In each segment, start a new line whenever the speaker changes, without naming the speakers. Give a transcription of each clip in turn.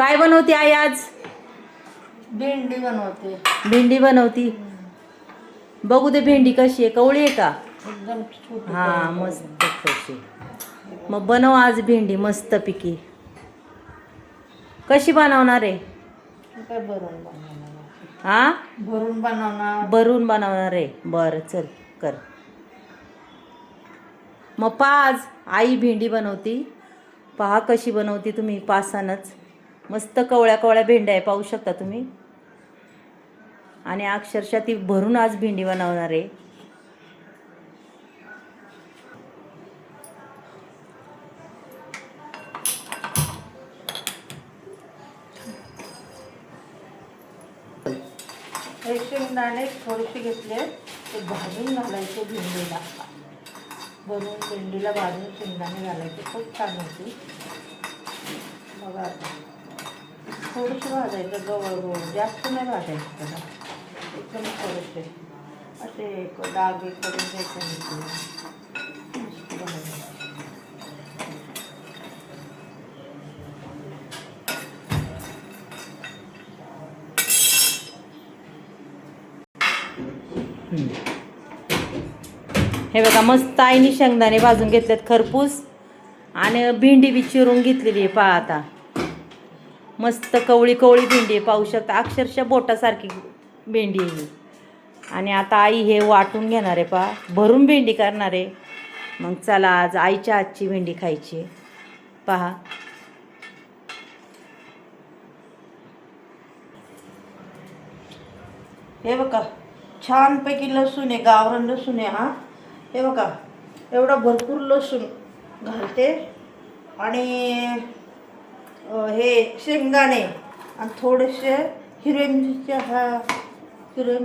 काय बनवते आई आज?
भेंडी बनवते.
भेंडी बनवती. बघू दे भेंडी कशी आहे, कवळी आहे का?
एकदम छोटी.
हा मस्त कशी. मग बनव आज भेंडी मस्त पिकी. कशी बनवणार आहे?
काय भरून बनवणार?
हा
भरून बनवणार.
भरून बनवणार आहे. बरं चल कर. मग पहा आज आई भेंडी बनवती. पहा कशी बनवती तुम्ही पासानच. मस्त कवळ्या कवळ्या भेंड्या आहे, पाहू शकता तुम्ही. आणि अक्षरशः ती भरून आज भेंडी बनवणार आहे.
हे शेंगदाणे थोडेसे घेतले, ते भाजून घालायचे भेंडीला. भरून भेंडीला भाजून शेंगदाणे घालायचे, खूप छान होती. बघा आता थोडंसं भाजायचं, गवळ जास्त नाही भाजायचं त्याला, एकदम थोडेसे असे डाग हे करून घ्यायचे. मस्त बनवायचे.
हे बघा मस्त आईने शेंगदाणे भाजून घेतलेत, खरपूस. आणि भेंडी बी चिरून घेतलेली आहे. पहा आता मस्त कवळी कवळी भेंडी आहे, पाहू शकता. अक्षरशः बोटासारखी भेंडी आहे. आणि आता आई हे वाटून घेणार आहे. पहा भरून भेंडी करणार आहे. मग चला आज आईच्या हातची भेंडी खायची आहे. पहा
हे बघा छानपैकी लसूण आहे, गावरान लसूण आहे हा. हे बघा एवढा भरपूर लसूण घालते. आणि हे शेंगदाणे आणि थोडेसे हिरव्या मिरच्या. हिरव्या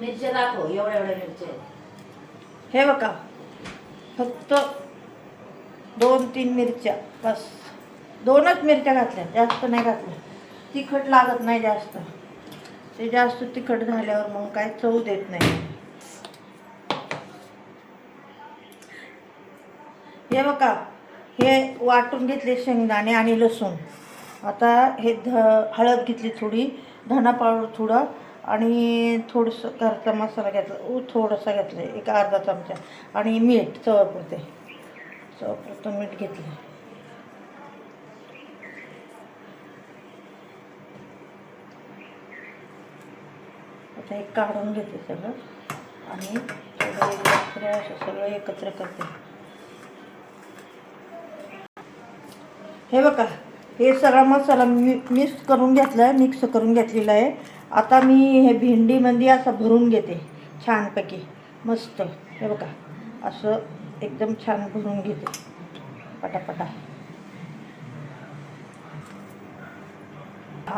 मिरच्या
दाखव, एवढ्या एवढ्या मिरच्या.
हे बघा फक्त 2-3 मिरच्या, बस 2च मिरच्या घातल्या, जास्त नाही घातल्या. तिखट लागत नाही जास्त. ते जास्त तिखट झाल्यावर मग काय चव देत नाही. हे बघा हे वाटून घेतले शेंगदाणे आणि लसूण. आता हे हळद घेतली थोडी, धना पावडर थोडं, आणि थोडंसं घरचा मसाला घेतला, थोडासा घेतला, एक अर्धा चमचा. आणि मीठ चवापुरते, चवापुरतं मीठ घेतलं. आता हे काढून घेते सगळं आणि असं सगळं एकत्र करते. हे बघा हे सगळा मसाला मिक्स करून घेतलेला आहे. आता मी हे भेंडीमध्ये असं भरून घेते छानपैकी मस्त. हे बघा असं एकदम छान भरून घेते पटापटा.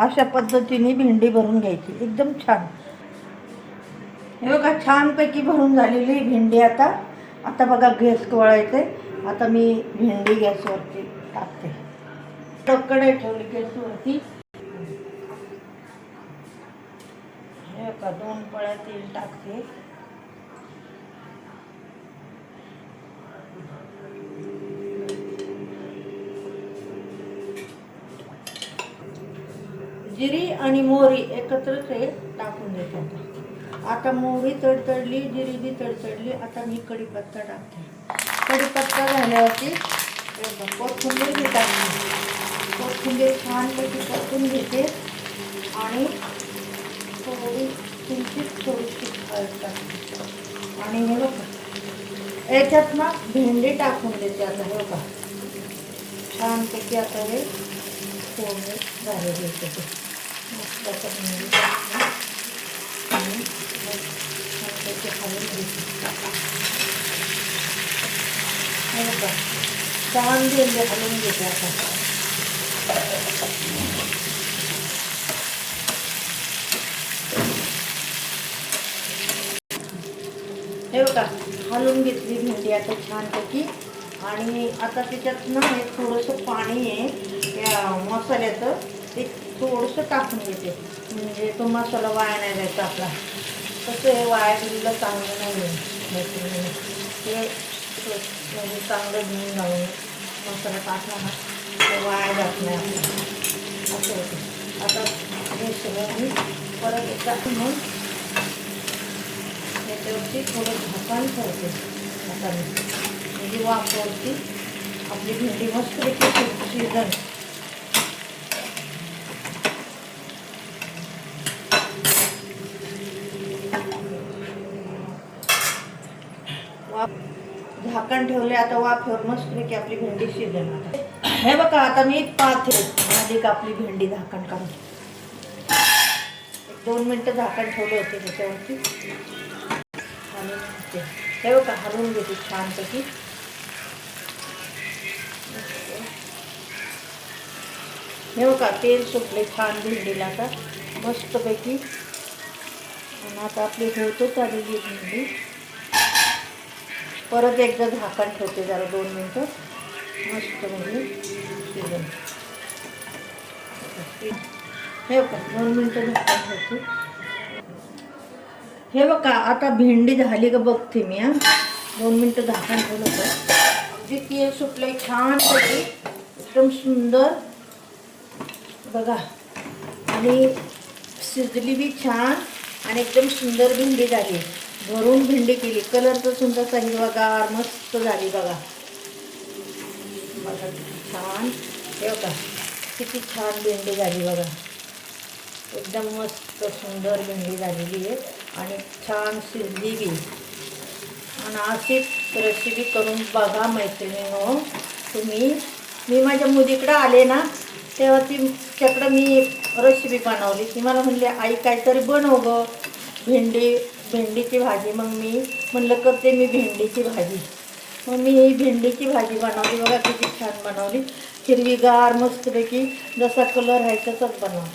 अशा पद्धतीने भेंडी भरून घ्यायची एकदम छान. हे बघा छानपैकी भरून झालेली भेंडी. आता बघा गॅस वळायचे. आता मी भेंडी गॅसवरती टाकते. कढई ठेवली गॅसवरती. हे बघा 2 पळ्या तेल टाकते. जिरी आणि मोहरी एकत्रच हे टाकून देते. आता मोहरी तडतडली, जिरी बी तडतडली. आता मी कढीपत्ता टाकते. कढीपत्ता झाल्यावरती कोथिंबीर बी टाकते. कोथिंबीर छानपैकी परतून घेते आणि थोडीशी हळद टाकते. आणि हे बघा याच्यात ना भेंडी टाकून देते. आता हे बघा छानपैकी आता हे फोडणी झालेली होते. मस्त आता भेंडी टाकते आणि छानपैकी हलवून घेते. हे बघा छान भेंडी हलवून घेते. आता हे बघा हलवून घेतली भेंडी आता छानपैकी. आणि आता त्याच्यातनं हे थोडंसं पाणी आहे त्या मसाल्याचं, ते थोडंसं टाकून घेते. म्हणजे तो मसाला वाया नाही जायचा आपला. कसं हे वाया गेलेलं चांगलं नाही. ते म्हणजे चांगलं घेऊन जाऊन मसाला टाकला ना ते वाया जात नाही आपला. असं होतं. आता हे सगळं मी परत एकदा मग याच्यावरती थोडं झाकण ठेवते. आता मी म्हणजे वाफवरती आपली भेंडी मस्तपैकी शिजन. झाकण ठेवले आता वाफेवर मस्तपैकी आपली भेंडी शिजन. आता हे बघा आता मी पाहते अधिक आपली भेंडी झाकण काढून 2 मिनटं झाकण ठेवले होते त्याच्यावरती आणि हे बघा हलवून घेते छानपैकी. हे बघा तेल सुटले छान भेंडीला आता मस्तपैकी. आणि आता आपली होतच आलेली भेंडी. परत एकदा झाकण ठेवते जरा 2 मिनटं मस्त म्हणजे शिजन. हे बघा 2 मिनटं झाकण ठेवते. हे बघा आता भेंडी झाली का बघते मी. 2 मिनटं झाकण ठेवलं होतं. अगदी तेल सुटलंय छानपैकी एकदम सुंदर बघा. आणि शिजली बी छान आणि एकदम सुंदर भेंडी झाली. भरून भेंडी केली. कलर तर सुंदरचा हिरवागार मस्त झाली बघा. बघा किती छान. हे बघा किती छान भेंडी झाली बघा. एकदम मस्त सुंदर भेंडी झालेली आहे आणि छान शिजली बी. आणि अशीच रेसिपी करून बघा मैत्रिणींनो तुम्ही. मी माझ्या मुलीकडं आले ना तेव्हा तिच्याकडं मी रेसिपी बनवली. ती मला म्हणली आई काहीतरी बनव गं भेंडीची भाजी. मग मी म्हणलं करते मी भेंडीची भाजी. मग मी ही भेंडीची भाजी बनवली बघा किती छान बनवली. हिरवीगार मस्तपैकी जसा कलर आहे तसाच बनवला.